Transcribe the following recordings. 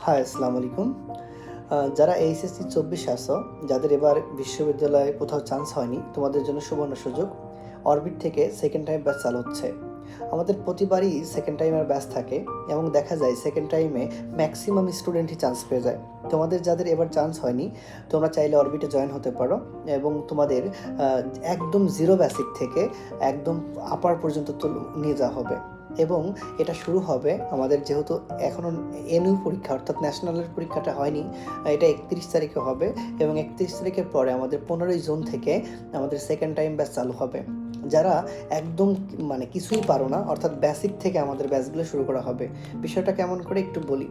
High, আসসালামু আলাইকুম। যারা এইচএসসি 24 আসো, যাদের এবার বিশ্ববিদ্যালয়ে কোথাও চান্স হয়নি, তোমাদের জন্য সুবর্ণ সুযোগ। অরবিট থেকে সেকেন্ড টাইম ব্যাচ চালু হচ্ছে। আমাদের প্রতিবারই সেকেন্ড টাইমের ব্যাচ থাকে এবং দেখা যায় সেকেন্ড টাইমে ম্যাক্সিমাম স্টুডেন্টই চান্স পেয়ে যায়। তোমাদের যাদের এবার চান্স হয়নি, তোমরা চাইলে অরবিটে জয়েন হতে পারো এবং তোমাদের একদম জিরো বেসিক থেকে একদম আপার পর্যন্ত নিয়ে যাওয়া হবে। এবং এটা শুরু হবে আমাদের, যেহেতু এখনও এনইউ পরীক্ষা অর্থাৎ ন্যাশনালের পরীক্ষাটা হয়নি, এটা 31 তারিখে হবে এবং 31 তারিখের পরে আমাদের 15ই জুন থেকে আমাদের সেকেন্ড টাইম ব্যাচ চালু হবে। যারা একদম কিছুই পারো না, অর্থাৎ বেসিক থেকে আমাদের ব্যাচগুলো শুরু করা হবে। বিষয়টা কেমন করে একটু বলি।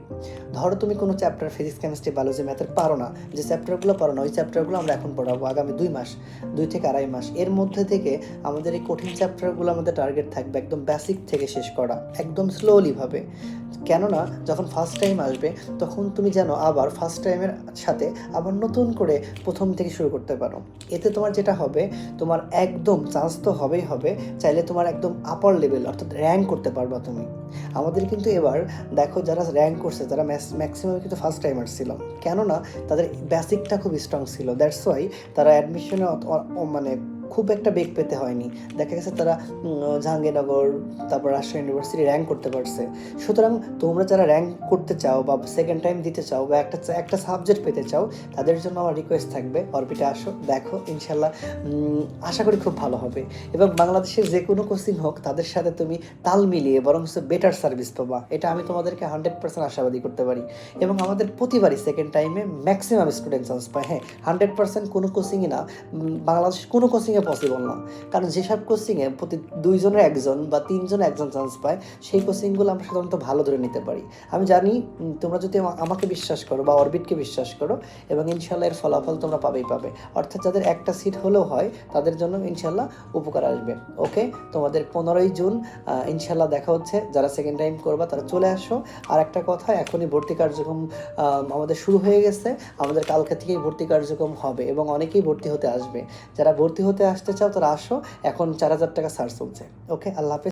ধরো তুমি কোনো চ্যাপ্টার ফিজিক্স, কেমিস্ট্রি, বায়োলজি, ম্যাথের পারো না, যে চ্যাপ্টারগুলো পারো না ওই চ্যাপ্টারগুলো আমরা এখন পড়াবো আগামী 2 থেকে আড়াই মাস। এর মধ্যে থেকে আমাদের এই কঠিন চ্যাপ্টারগুলো আমাদের টার্গেট থাকবে একদম বেসিক থেকে শেষ করা, একদম স্লোলিভাবে। কেননা যখন ফার্স্ট টাইম আসবে তখন তুমি যেন আবার ফার্স্ট টাইমের সাথে আবার নতুন করে প্রথম থেকে শুরু করতে পারো। এতে তোমার যেটা হবে, তোমার একদম চান্স তো হবেই হবে, চাইলে তোমার একদম আপার লেভেল অর্থাৎ র্যাঙ্ক করতে পারবা তুমি। আমাদের কিন্তু এবার দেখো, যারা র্যাঙ্ক করছে তারা ম্যাক্সিমাম কিন্তু ফার্স্ট টাইমার ছিল, কেননা তাদের বেসিকটা খুব স্ট্রং ছিল। দ্যাটস ওয়াই তারা অ্যাডমিশনে খুব একটা বেগ পেতে হয়নি। দেখা গেছে তারা জাহাঙ্গীরনগর, তারপর রাজশাহী ইউনিভার্সিটি র্যাঙ্ক করতে পারছে। সুতরাং তোমরা যারা র্যাঙ্ক করতে চাও বা সেকেন্ড টাইম দিতে চাও বা একটা সাবজেক্ট পেতে চাও, তাদের জন্য আমার রিকোয়েস্ট থাকবে অরবিটে আসো, দেখো ইনশাল্লাহ আশা করি খুব ভালো হবে। এবং বাংলাদেশের যে কোনো কোচিং হোক তাদের সাথে তুমি তাল মিলিয়ে বরং বেটার সার্ভিস পাবা, এটা আমি তোমাদেরকে 100% আশাবাদী করতে পারি। এবং আমাদের প্রতিবারই সেকেন্ড টাইমে ম্যাক্সিমাম স্টুডেন্ট চান্স পায়। হ্যাঁ, 100% কোনো কোচিংই না, বাংলাদেশের কোনো কোচিংয়ে পসিবল না। কারণ যেসব কোচিংয়ে প্রতি 2 জনের 1 জন বা 3 জনে 1 জন চান্স পায়, সেই কোচিংগুলো আমরা সাধারণত ভালো ধরে নিতে পারি। আমি জানি তোমরা যদি আমাকে বিশ্বাস করো বা অরবিটকে বিশ্বাস করো, এবং ইনশাল্লাহ এর ফলাফল তোমরা পাবেই পাবে। অর্থাৎ যাদের একটা সিট হলেও হয় তাদের জন্য ইনশাল্লাহ উপকার আসবে। ওকে, তোমাদের 15ই জুন ইনশাল্লাহ দেখা হচ্ছে। যারা সেকেন্ড টাইম করবা তারা চলে আসো। আর একটা কথা, এখনই ভর্তি কার্যক্রম আমাদের শুরু হয়ে গেছে। আমাদের কালকে থেকেই ভর্তি কার্যক্রম হবে এবং অনেকেই ভর্তি হতে আসবে। যারা ভর্তি হতে আসতে চাও তারা আসো, এখন 4,000 টাকা ছাড় চলছে। ওকে, আল্লাহ হাফেজ।